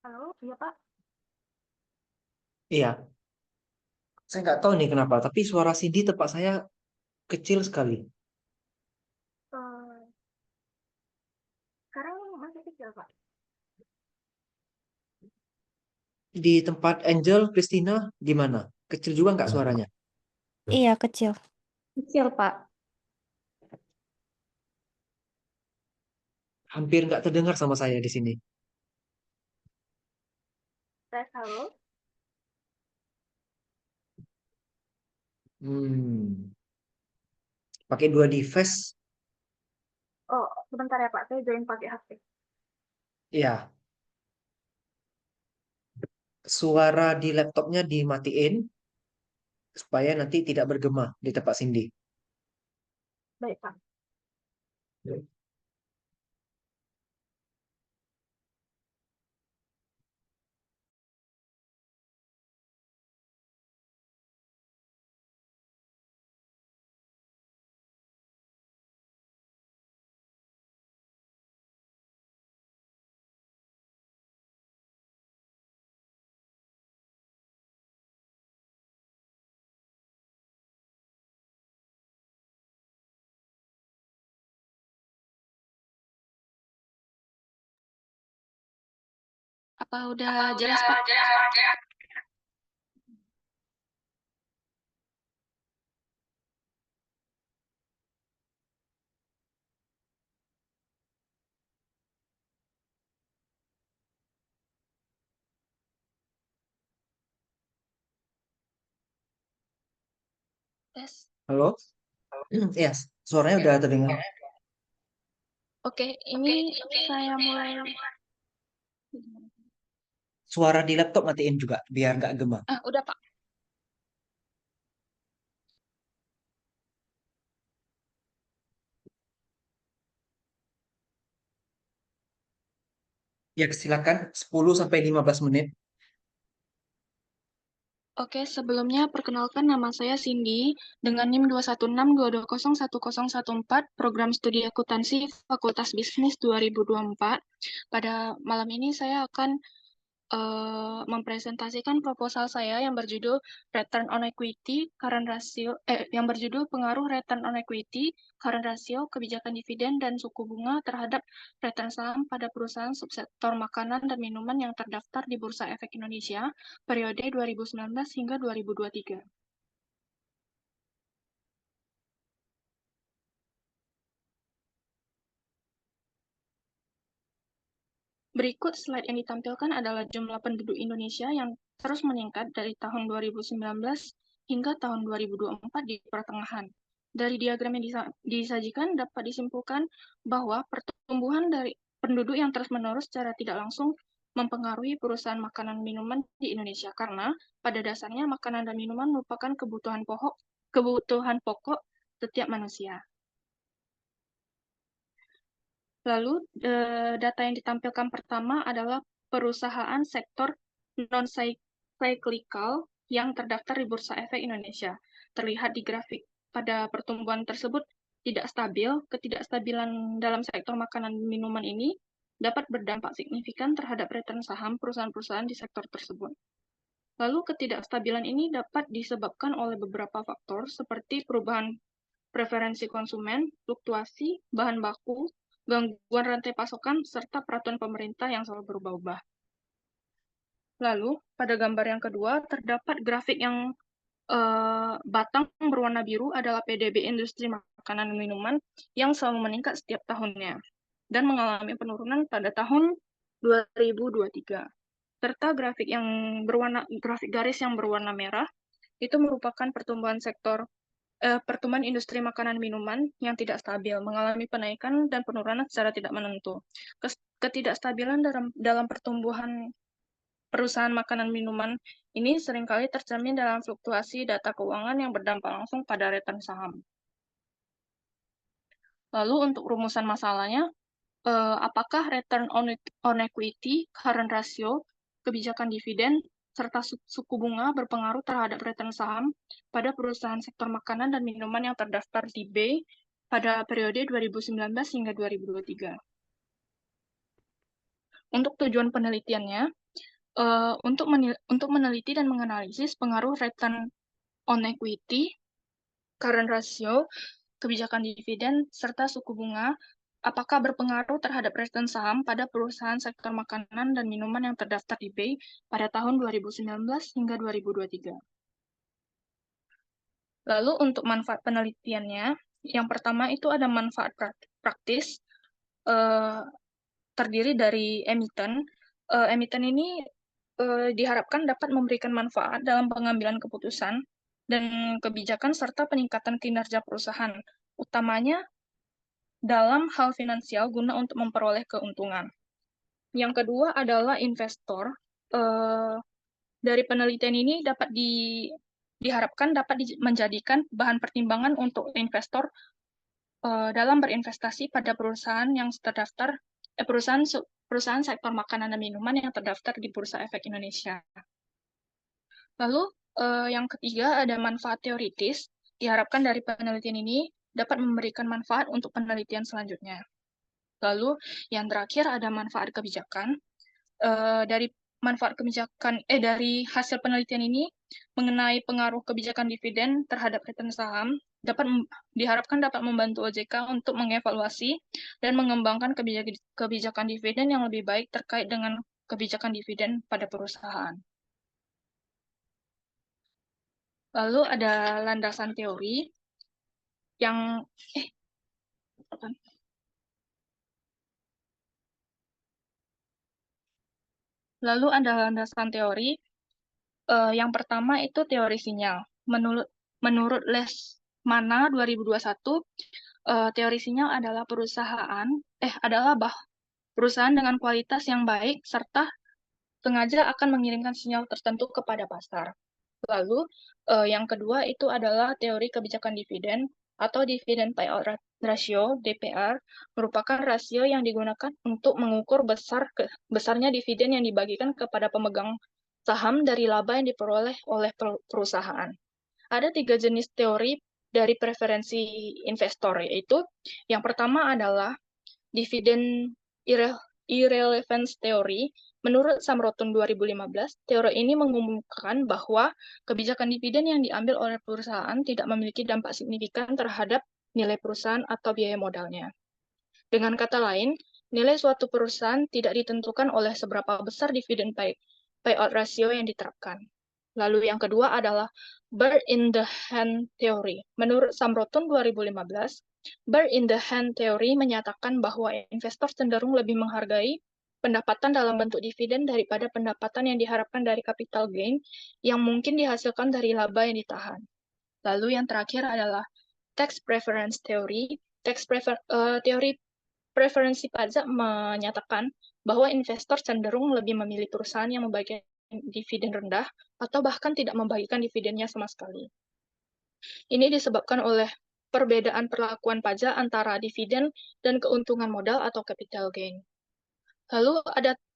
Halo, iya Pak. Iya, saya nggak tahu nih kenapa, tapi suara CD tempat saya kecil sekali. Eh, Sekarang masih kecil Pak. Di tempat Angel, Christina, gimana? Kecil juga nggak suaranya? Iya, kecil. Kecil Pak. Hampir nggak terdengar sama saya di sini. Tes halo. Hmm, pakai dua device? Oh, sebentar ya Pak. Saya join pakai HP. Ya, suara di laptopnya dimatiin supaya nanti tidak bergema di tempat Cindy. Baik Pak. Apa udah jelas, Pak? Tes. Halo? Ya, suaranya udah terdengar. Oke, ini saya mulai. Suara di laptop matiin juga, biar nggak gema. Udah, Pak. Ya, silakan 10 sampai 15 menit. Oke, sebelumnya perkenalkan nama saya Cindy dengan NIM 21622010014 Program Studi Akuntansi Fakultas Bisnis 2024. Pada malam ini saya akan mempresentasikan proposal saya yang berjudul Return on Equity, Current Ratio, yang berjudul Pengaruh Return on Equity, Current Ratio, Kebijakan Dividen dan Suku Bunga terhadap return saham pada perusahaan subsektor makanan dan minuman yang terdaftar di Bursa Efek Indonesia periode 2019 hingga 2023. Berikut slide yang ditampilkan adalah jumlah penduduk Indonesia yang terus meningkat dari tahun 2019 hingga tahun 2024 di pertengahan. Dari diagram yang disajikan dapat disimpulkan bahwa pertumbuhan dari penduduk yang terus-menerus secara tidak langsung mempengaruhi perusahaan makanan minuman di Indonesia karena pada dasarnya makanan dan minuman merupakan kebutuhan pokok setiap manusia. Lalu, data yang ditampilkan pertama adalah perusahaan sektor non-cyclical yang terdaftar di Bursa Efek Indonesia. Terlihat di grafik pada pertumbuhan tersebut tidak stabil, ketidakstabilan dalam sektor makanan dan minuman ini dapat berdampak signifikan terhadap return saham perusahaan-perusahaan di sektor tersebut. Lalu, ketidakstabilan ini dapat disebabkan oleh beberapa faktor seperti perubahan preferensi konsumen, fluktuasi bahan baku, gangguan rantai pasokan, serta peraturan pemerintah yang selalu berubah-ubah. Lalu, pada gambar yang kedua, terdapat grafik yang batang berwarna biru adalah PDB industri makanan dan minuman yang selalu meningkat setiap tahunnya dan mengalami penurunan pada tahun 2023. Serta grafik garis yang berwarna merah itu merupakan pertumbuhan industri makanan minuman yang tidak stabil, mengalami penaikan dan penurunan secara tidak menentu. Ketidakstabilan dalam pertumbuhan perusahaan makanan minuman ini seringkali tercermin dalam fluktuasi data keuangan yang berdampak langsung pada return saham. Lalu untuk rumusan masalahnya, apakah return on equity, current ratio, kebijakan dividen, serta suku bunga berpengaruh terhadap return saham pada perusahaan sektor makanan dan minuman yang terdaftar di B pada periode 2019 hingga 2023. Untuk tujuan penelitiannya, untuk meneliti dan menganalisis pengaruh return on equity, current ratio, kebijakan dividen, serta suku bunga, apakah berpengaruh terhadap return saham pada perusahaan sektor makanan dan minuman yang terdaftar di BEI pada tahun 2019 hingga 2023. Lalu untuk manfaat penelitiannya, yang pertama itu ada manfaat praktis, terdiri dari emiten. Emiten ini diharapkan dapat memberikan manfaat dalam pengambilan keputusan dan kebijakan serta peningkatan kinerja perusahaan, utamanya dalam hal finansial guna untuk memperoleh keuntungan. Yang kedua adalah investor. Dari penelitian ini diharapkan dapat menjadikan bahan pertimbangan untuk investor dalam berinvestasi pada perusahaan yang terdaftar, perusahaan sektor makanan dan minuman yang terdaftar di Bursa Efek Indonesia. Lalu yang ketiga ada manfaat teoritis. Diharapkan dari penelitian ini dapat memberikan manfaat untuk penelitian selanjutnya. Lalu yang terakhir ada manfaat kebijakan. Dari hasil penelitian ini mengenai pengaruh kebijakan dividen terhadap return saham diharapkan dapat membantu OJK untuk mengevaluasi dan mengembangkan kebijakan dividen yang lebih baik terkait dengan kebijakan dividen pada perusahaan. Lalu ada landasan teori yang Lalu ada landasan teori. Yang pertama itu teori sinyal. Menurut Lesmana 2021, teori sinyal adalah perusahaan dengan kualitas yang baik serta sengaja akan mengirimkan sinyal tertentu kepada pasar. Lalu yang kedua itu adalah teori kebijakan dividen atau dividend payout ratio (DPR), merupakan rasio yang digunakan untuk mengukur besarnya dividen yang dibagikan kepada pemegang saham dari laba yang diperoleh oleh perusahaan. Ada 3 jenis teori dari preferensi investor, yaitu yang pertama adalah dividend irrelevance theory. Menurut Samrotun 2015, teori ini mengumumkan bahwa kebijakan dividen yang diambil oleh perusahaan tidak memiliki dampak signifikan terhadap nilai perusahaan atau biaya modalnya. Dengan kata lain, nilai suatu perusahaan tidak ditentukan oleh seberapa besar dividen payout ratio yang diterapkan. Lalu yang kedua adalah bird in the hand theory. Menurut Samrotun 2015, bird in the hand theory menyatakan bahwa investor cenderung lebih menghargai pendapatan dalam bentuk dividen daripada pendapatan yang diharapkan dari capital gain yang mungkin dihasilkan dari laba yang ditahan. Lalu yang terakhir adalah tax preference theory. Teori preferensi pajak menyatakan bahwa investor cenderung lebih memilih perusahaan yang membagikan dividen rendah atau bahkan tidak membagikan dividennya sama sekali. Ini disebabkan oleh perbedaan perlakuan pajak antara dividen dan keuntungan modal atau capital gain. Lalu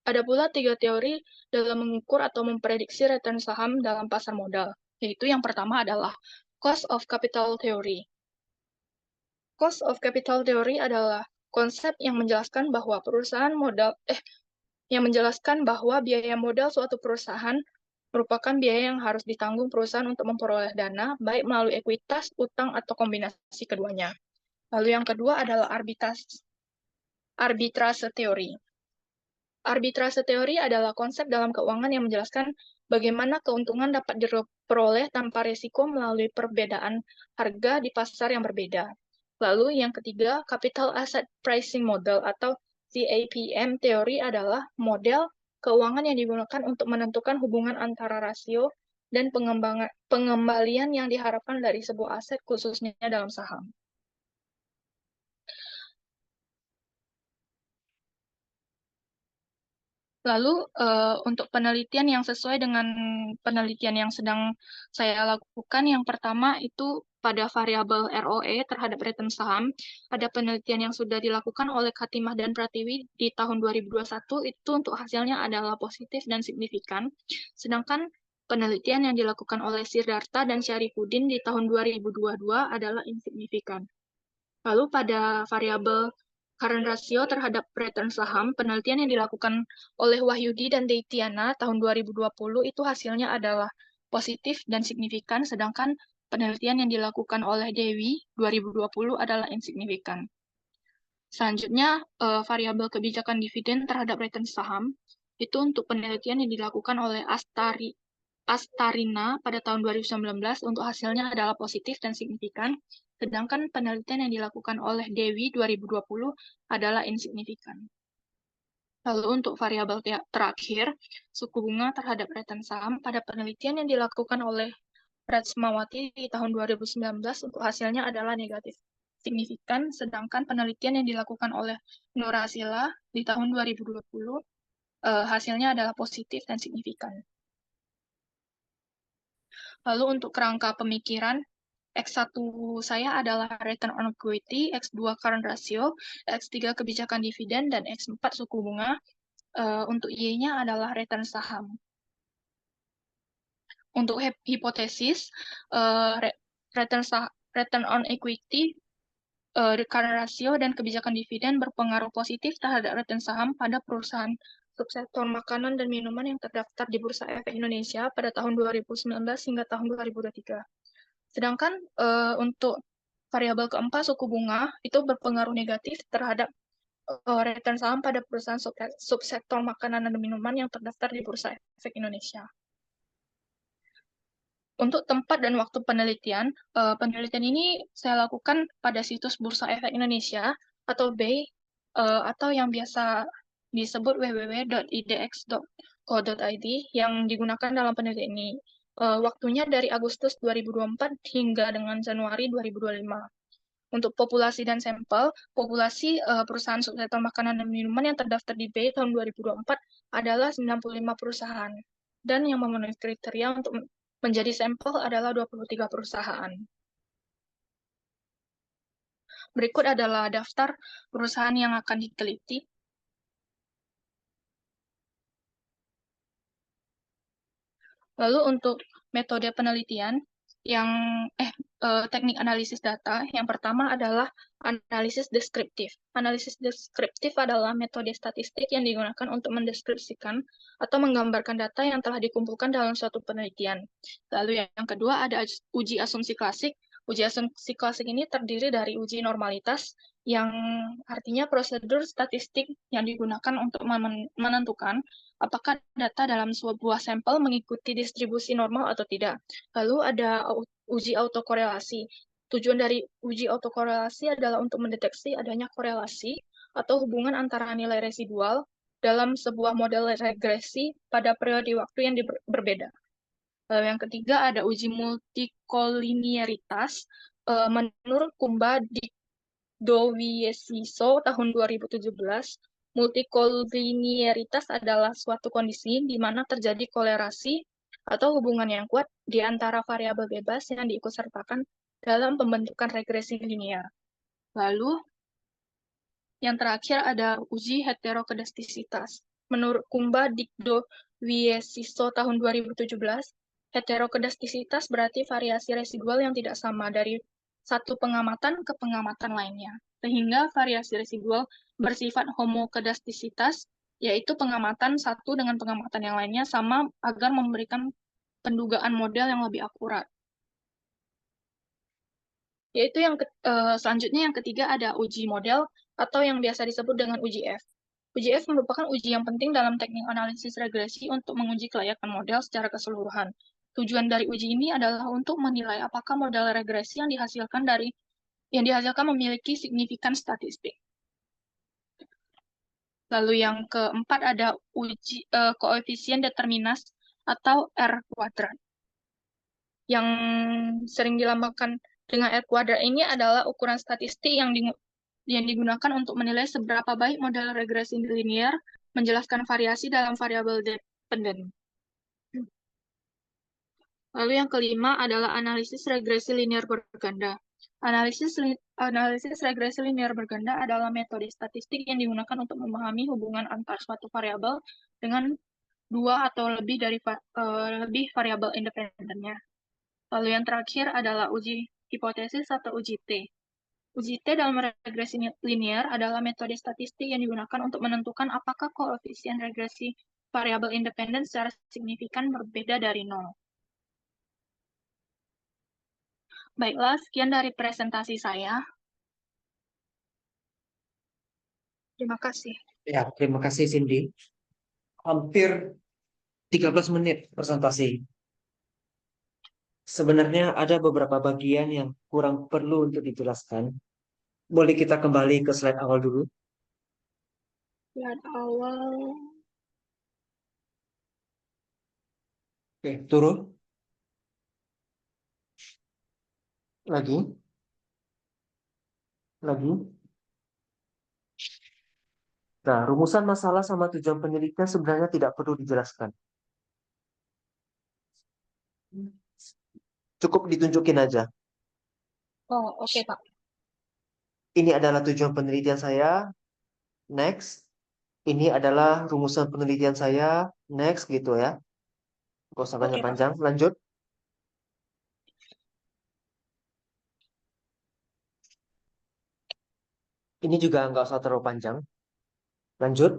ada pula 3 teori dalam mengukur atau memprediksi return saham dalam pasar modal, yaitu yang pertama adalah cost of capital theory. Cost of capital theory adalah konsep yang menjelaskan bahwa biaya modal suatu perusahaan merupakan biaya yang harus ditanggung perusahaan untuk memperoleh dana, baik melalui ekuitas, utang, atau kombinasi keduanya. Lalu yang kedua adalah arbitrase teori. Arbitrase teori adalah konsep dalam keuangan yang menjelaskan bagaimana keuntungan dapat diperoleh tanpa risiko melalui perbedaan harga di pasar yang berbeda. Lalu yang ketiga, Capital Asset Pricing Model atau CAPM teori adalah model keuangan yang digunakan untuk menentukan hubungan antara rasio dan pengembalian yang diharapkan dari sebuah aset, khususnya dalam saham. Lalu untuk penelitian yang sesuai dengan penelitian yang sedang saya lakukan, yang pertama itu pada variabel ROE terhadap return saham, ada penelitian yang sudah dilakukan oleh Khatimah dan Pratiwi di tahun 2021, itu untuk hasilnya adalah positif dan signifikan. Sedangkan penelitian yang dilakukan oleh Siddhartha dan Syarifuddin di tahun 2022 adalah insignifikan. Lalu pada variabel current ratio terhadap return saham, penelitian yang dilakukan oleh Wahyudi dan Deitiana tahun 2020 itu hasilnya adalah positif dan signifikan, sedangkan penelitian yang dilakukan oleh Dewi 2020 adalah insignifikan. Selanjutnya, variabel kebijakan dividen terhadap return saham, itu untuk penelitian yang dilakukan oleh Astarina pada tahun 2019 untuk hasilnya adalah positif dan signifikan, sedangkan penelitian yang dilakukan oleh Dewi 2020 adalah insignifikan. Lalu untuk variabel terakhir, suku bunga terhadap return saham pada penelitian yang dilakukan oleh Rachmawati di tahun 2019 untuk hasilnya adalah negatif signifikan, sedangkan penelitian yang dilakukan oleh Nurasila di tahun 2020 hasilnya adalah positif dan signifikan. Lalu untuk kerangka pemikiran, X1 saya adalah return on equity, X2 current ratio, X3 kebijakan dividen, dan X4 suku bunga. Untuk Y-nya adalah return saham. Untuk hipotesis, return on equity, current ratio, dan kebijakan dividen berpengaruh positif terhadap return saham pada perusahaan subsektor makanan dan minuman yang terdaftar di Bursa Efek Indonesia pada tahun 2019 hingga tahun 2023. Sedangkan untuk variabel keempat, suku bunga, itu berpengaruh negatif terhadap return saham pada perusahaan subsektor makanan dan minuman yang terdaftar di Bursa Efek Indonesia. Untuk tempat dan waktu penelitian, penelitian ini saya lakukan pada situs Bursa Efek Indonesia atau BEI, atau yang biasa disebut www.idx.co.id yang digunakan dalam penelitian ini. Waktunya dari Agustus 2024 hingga dengan Januari 2025. Untuk populasi dan sampel, populasi perusahaan subsektor makanan dan minuman yang terdaftar di BEI tahun 2024 adalah 95 perusahaan. Dan yang memenuhi kriteria untuk menjadi sampel adalah 23 perusahaan. Berikut adalah daftar perusahaan yang akan diteliti. Lalu untuk metode penelitian, teknik analisis data, yang pertama adalah analisis deskriptif. Analisis deskriptif adalah metode statistik yang digunakan untuk mendeskripsikan atau menggambarkan data yang telah dikumpulkan dalam suatu penelitian. Lalu yang kedua ada uji asumsi klasik. Uji asumsi klasik ini terdiri dari uji normalitas, yang artinya prosedur statistik yang digunakan untuk menentukan apakah data dalam sebuah sampel mengikuti distribusi normal atau tidak. Lalu ada uji autokorelasi. Tujuan dari uji autokorelasi adalah untuk mendeteksi adanya korelasi atau hubungan antara nilai residual dalam sebuah model regresi pada periode waktu yang berbeda. Lalu yang ketiga ada uji multikoliniaritas. Menurut Kumba Dowiesiso tahun 2017, multikoliniaritas adalah suatu kondisi di mana terjadi kolerasi atau hubungan yang kuat di antara variabel bebas yang diikutsertakan dalam pembentukan regresi linear. Lalu, yang terakhir ada uji heterokedastisitas. Menurut Kumba Dowiesiso tahun 2017, heterokedastisitas berarti variasi residual yang tidak sama dari satu pengamatan ke pengamatan lainnya, sehingga variasi residual bersifat homokedastisitas, yaitu pengamatan satu dengan pengamatan yang lainnya sama agar memberikan pendugaan model yang lebih akurat. Yaitu selanjutnya yang ketiga ada uji model atau yang biasa disebut dengan uji F. Uji F merupakan uji yang penting dalam teknik analisis regresi untuk menguji kelayakan model secara keseluruhan. Tujuan dari uji ini adalah untuk menilai apakah model regresi yang dihasilkan memiliki signifikan statistik. Lalu yang keempat ada uji koefisien determinas atau R kuadrat. Yang sering dilambangkan dengan R kuadrat ini adalah ukuran statistik yang digunakan untuk menilai seberapa baik model regresi linear menjelaskan variasi dalam variabel dependen. Lalu yang kelima adalah analisis regresi linear berganda. Analisis regresi linear berganda adalah metode statistik yang digunakan untuk memahami hubungan antar suatu variabel dengan dua atau lebih variabel independennya. Lalu yang terakhir adalah uji hipotesis atau uji T. Uji T dalam regresi linear adalah metode statistik yang digunakan untuk menentukan apakah koefisien regresi variabel independen secara signifikan berbeda dari 0. Baiklah, sekian dari presentasi saya. Terima kasih. Ya, terima kasih Cindy. Hampir 13 menit presentasi. Sebenarnya ada beberapa bagian yang kurang perlu untuk dijelaskan. Boleh kita kembali ke slide awal dulu? Lihat awal. Oke, turun. Lagi. Lagi. Nah, rumusan masalah sama tujuan penelitian sebenarnya tidak perlu dijelaskan. Cukup ditunjukin aja. Oh, oke, Pak. Ini adalah tujuan penelitian saya. Next. Ini adalah rumusan penelitian saya. Next gitu ya. Gak usah Oke, Pak. panjang-panjang. Lanjut. Ini juga nggak usah terlalu panjang. Lanjut.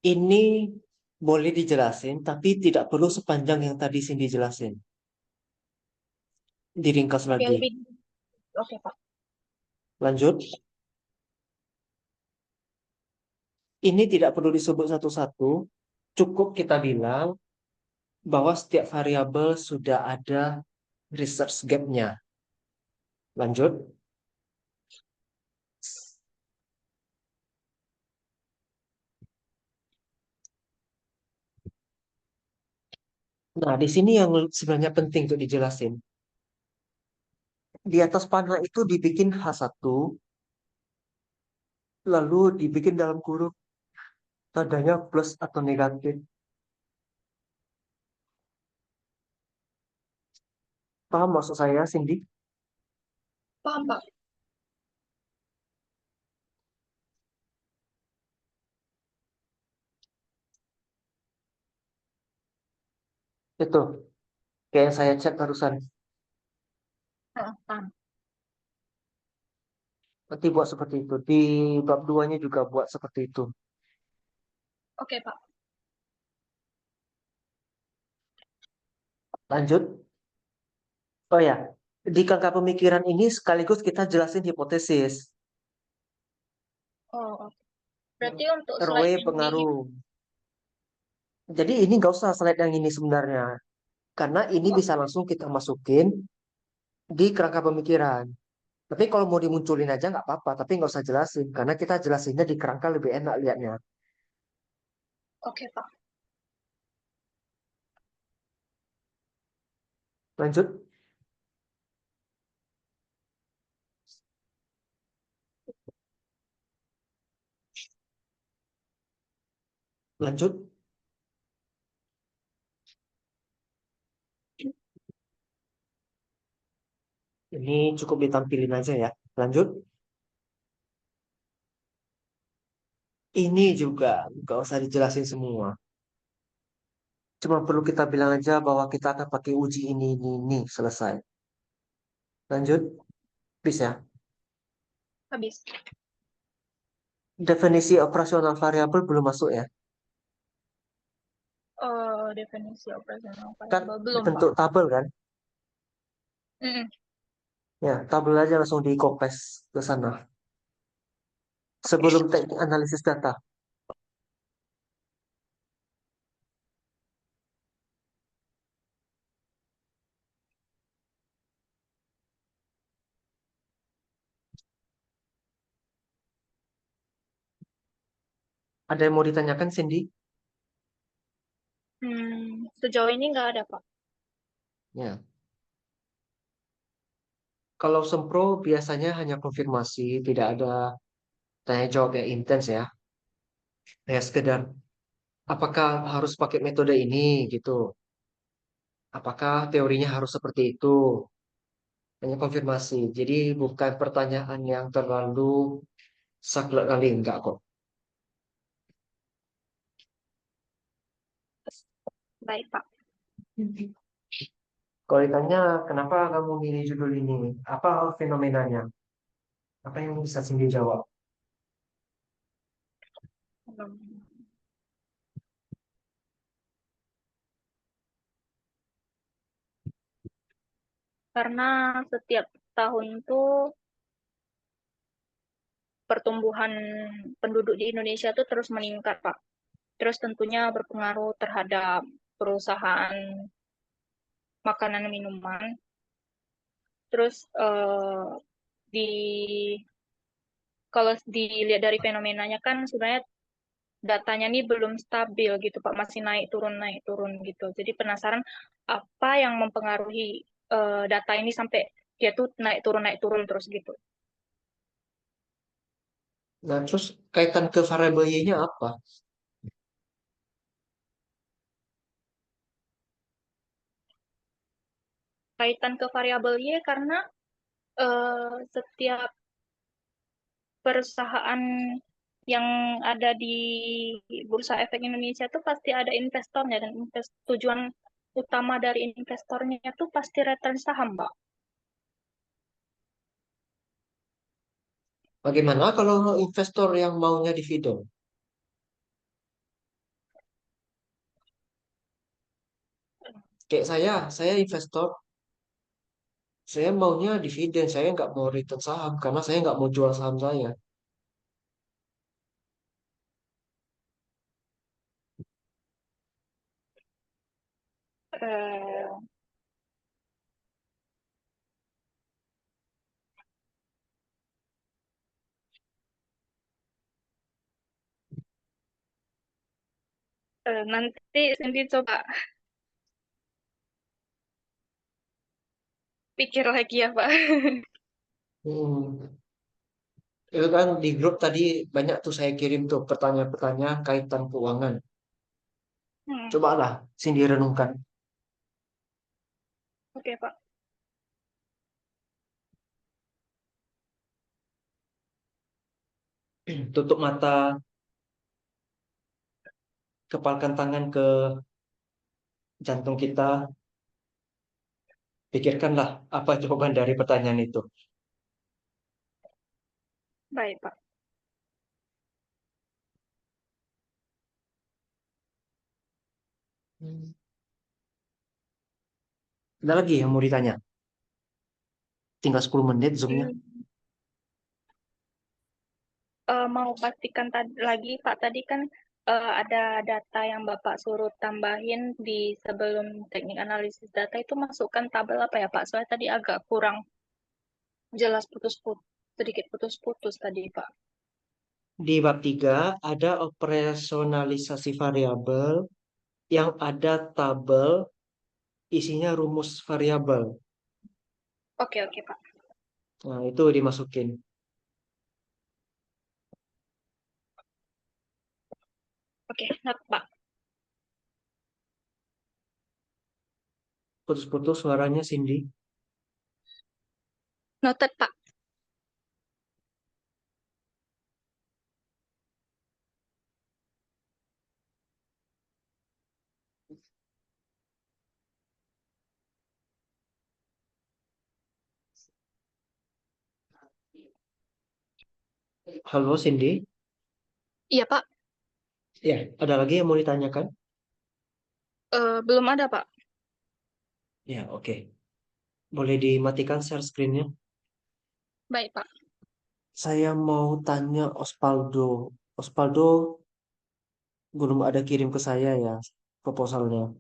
Ini boleh dijelasin, tapi tidak perlu sepanjang yang tadi Cindy jelasin. Diringkas Oke, lagi. lebih. Oke, Pak. Lanjut. Ini tidak perlu disebut satu-satu. Cukup kita bilang bahwa setiap variabel sudah ada research gap-nya. Lanjut. Nah, di sini yang sebenarnya penting untuk dijelasin. Di atas panel itu dibikin H1, lalu dibikin dalam kurung tandanya plus atau negatif. Paham maksud saya, Cindy? Paham, Pak. Itu, kayak yang saya cek barusan. Paham. Nanti buat seperti itu. Di bab 2-nya juga buat seperti itu. Oke, Pak. Lanjut. Oh ya, di kerangka pemikiran ini sekaligus kita jelasin hipotesis. Oh, oke. Berarti untuk RW slide yang di pengaruh. Jadi ini nggak usah slide yang ini sebenarnya. Karena ini oh, bisa langsung kita masukin di kerangka pemikiran. Tapi kalau mau dimunculin aja nggak apa-apa. Tapi nggak usah jelasin. Karena kita jelasinnya di kerangka lebih enak liatnya. oke, Pak. Lanjut. Lanjut. Ini cukup ditampilin aja ya. Lanjut. Ini juga nggak usah dijelasin semua. Cuma perlu kita bilang aja bahwa kita akan pakai uji ini, selesai. Lanjut, bisa. Habis. Definisi operasional variabel belum masuk ya. Definisi operasional Kan variabel belum, Pak. bentuk tabel kan. Mm-mm. Ya, tabel aja langsung di copy ke sana. Sebelum teknik analisis data. Ada yang mau ditanyakan, Cindy? Sejauh ini nggak ada, Pak. Ya. Kalau sempro biasanya hanya konfirmasi, tidak ada tanya jawab yang intens ya. Ya sekedar apakah harus pakai metode ini gitu. Apakah teorinya harus seperti itu? Hanya konfirmasi. Jadi bukan pertanyaan yang terlalu saklek kali enggak kok. Baik, Pak. Kalau ditanya kenapa kamu milih judul ini, apa fenomenanya? Apa yang bisa Cindy jawab? Hmm. Karena setiap tahun tuh pertumbuhan penduduk di Indonesia tuh terus meningkat, Pak. Terus tentunya berpengaruh terhadap perusahaan makanan dan minuman. Terus di kalau dilihat dari fenomenanya kan sebenarnya datanya nih belum stabil gitu Pak, masih naik turun gitu. Jadi penasaran apa yang mempengaruhi data ini sampai dia tuh naik turun terus gitu. Nah, terus kaitan ke variabel Y-nya apa? Kaitan ke variabel Y karena setiap perusahaan yang ada di Bursa Efek Indonesia tuh pasti ada investornya dan tujuan utama dari investornya itu pasti return saham, Pak. Bagaimana kalau investor yang maunya dividen? Kayak saya investor, saya maunya dividen, saya nggak mau return saham karena saya nggak mau jual saham saya. Eh, nanti Cindy coba pikir lagi ya, Pak. Hmm. Itu kan di grup tadi banyak tuh saya kirim tuh pertanyaan-pertanyaan kaitan keuangan. Hmm, Cobalah sendiri renungkan. oke, Pak. Tutup mata, kepalkan tangan ke jantung kita, pikirkanlah apa jawaban dari pertanyaan itu. Baik, Pak. Hmm. Ada lagi yang mau ditanya? Tinggal 10 menit zoomnya. Hmm, mau pastikan lagi, Pak, tadi kan ada data yang Bapak suruh tambahin di sebelum teknik analisis data itu masukkan tabel apa ya, Pak? Soalnya tadi agak kurang jelas putus-putus, sedikit putus-putus tadi, Pak. Di bab 3 ada operasionalisasi variabel yang ada tabel isinya rumus variabel. Oke, oke, Pak. Nah, itu dimasukin. Oke, not, Pak. Putus-putus suaranya Cindy. Noted, Pak. Halo Cindy. Iya, Pak. Ya, ada lagi yang mau ditanyakan? Belum ada, Pak. Ya, oke. Boleh dimatikan share screen-nya? Baik, Pak. Saya mau tanya Osvaldo. Osvaldo belum ada kirim ke saya ya proposalnya.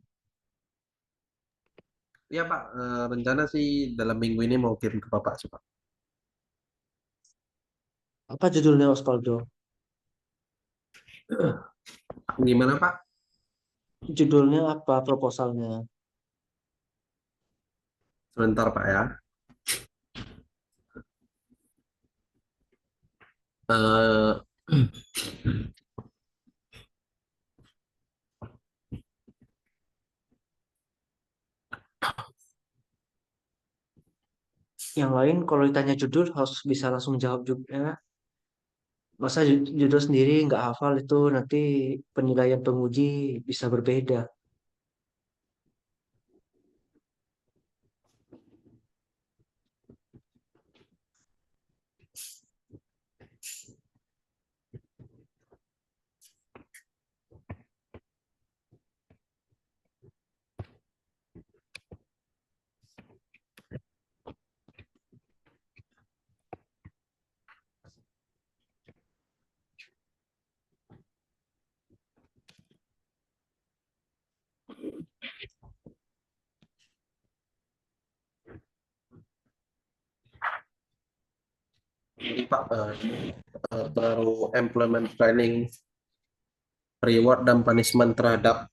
Iya Pak, rencana sih dalam minggu ini mau kirim ke Bapak sih Pak. Apa judulnya Osvaldo? Gimana Pak? Judulnya apa proposalnya? Sebentar Pak ya. Eh, Yang lain kalau ditanya judul harus bisa langsung jawab juga. Masa judul sendiri nggak hafal itu nanti penilaian penguji bisa berbeda. Pak, baru employment training, reward dan punishment terhadap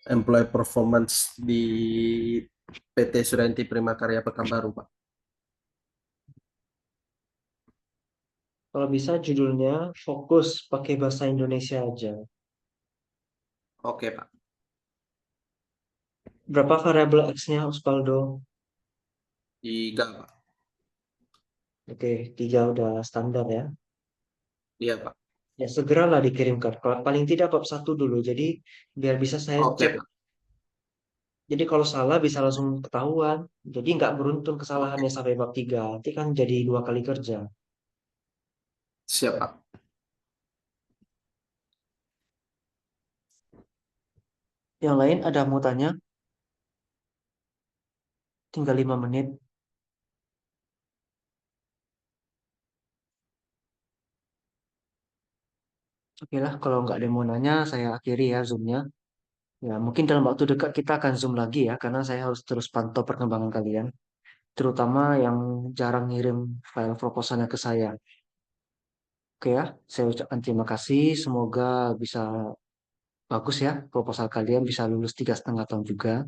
employee performance di PT Sudayanti Primakarya Pekanbaru, Pak. Kalau bisa judulnya fokus pakai bahasa Indonesia aja. Oke, Pak. Berapa variabel X-nya, Osvaldo? 3, Pak. Oke, 3 udah standar ya. Iya, Pak. Ya segeralah dikirimkan. Kalau paling tidak bab 1 dulu. Jadi biar bisa saya Oke, cek. Pak. Jadi kalau salah bisa langsung ketahuan. Jadi nggak beruntun kesalahannya Oke, sampai bab 3. Nanti kan jadi 2 kali kerja. siap, Pak. Yang lain ada mau tanya? Tinggal 5 menit. Oke lah, kalau nggak ada yang mau nanya, saya akhiri ya Zoom-nya. Ya, mungkin dalam waktu dekat kita akan Zoom lagi ya, karena saya harus terus pantau perkembangan kalian. Terutama yang jarang ngirim file proposalnya ke saya. Oke ya, saya ucapkan terima kasih. Semoga bisa bagus ya, proposal kalian bisa lulus 3,5 tahun juga.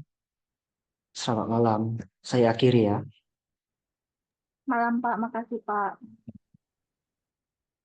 Selamat malam. Saya akhiri ya. Malam Pak, makasih Pak.